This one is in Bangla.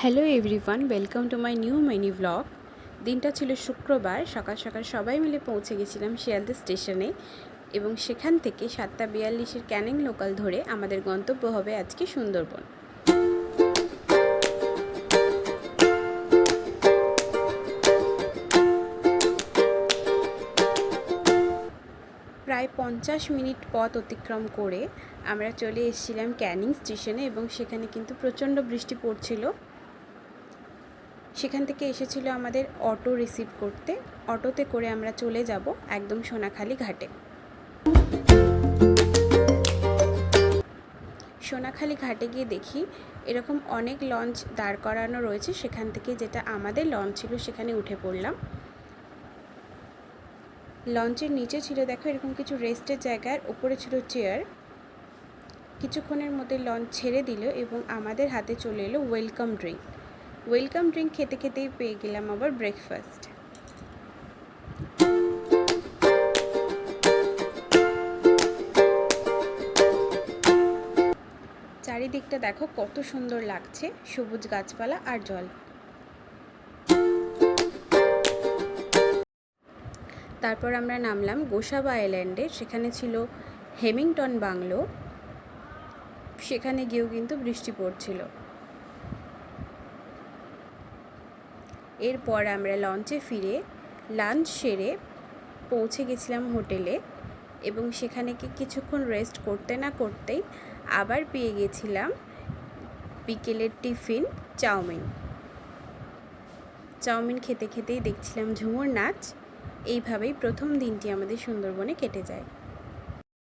Hello everyone, welcome to my new mini blog. দিনটা ছিল শুক্রবার। সকাল সকাল সবাই মিলে পৌঁছে গেছিলাম শিয়ালদা স্টেশনে এবং সেখান থেকে 7:42-এর ক্যানিং লোকাল ধরে আমাদের গন্তব্য হবে আজকে সুন্দরবন। প্রায় 50 মিনিট পথ অতিক্রম করে আমরা চলে এসেছিলাম ক্যানিং স্টেশনে এবং সেখানে কিন্তু প্রচণ্ড বৃষ্টি পড়ছিল। সেখান থেকে এসেছিল আমাদের অটো রিসিভ করতে। অটোতে করে আমরা চলে যাব একদম সোনাখালি ঘাটে। সোনাখালি ঘাটে গিয়ে দেখি এরকম অনেক লঞ্চ দাঁড় করানো রয়েছে। সেখান থেকে যেটা আমাদের লঞ্চ ছিল সেখানে উঠে পড়লাম। লঞ্চের নিচে ছিল দেখো এরকম কিছু রেস্টের জায়গার, ওপরে ছিল চেয়ার। কিছুক্ষণের মধ্যে লঞ্চ ছেড়ে দিল এবং আমাদের হাতে চলে এলো ওয়েলকাম ড্রিঙ্ক। ওয়েলকাম ড্রিঙ্ক খেতে খেতেই পেয়ে গেলাম আবার ব্রেকফাস্ট। চারিদিকটা দেখো কত সুন্দর লাগছে, সবুজ গাছপালা আর জল। তারপর আমরা নামলাম গোসাবা আইল্যান্ডে। সেখানে ছিল হেমিংটন বাংলো। সেখানে গিয়েও কিন্তু বৃষ্টি পড়ছিল। এরপর আমরা লঞ্চে ফিরে লাঞ্চ সেরে পৌঁছে গেছিলাম হোটেলে এবং সেখানে কিছুক্ষণ রেস্ট করতে না করতেই আবার পেয়ে গেছিলাম বিকেলের টিফিন চাউমিন খেতে খেতেই দেখছিলাম ঝুমুর নাচ। এইভাবেই প্রথম দিনটি আমাদের সুন্দরবনে কেটে যায়।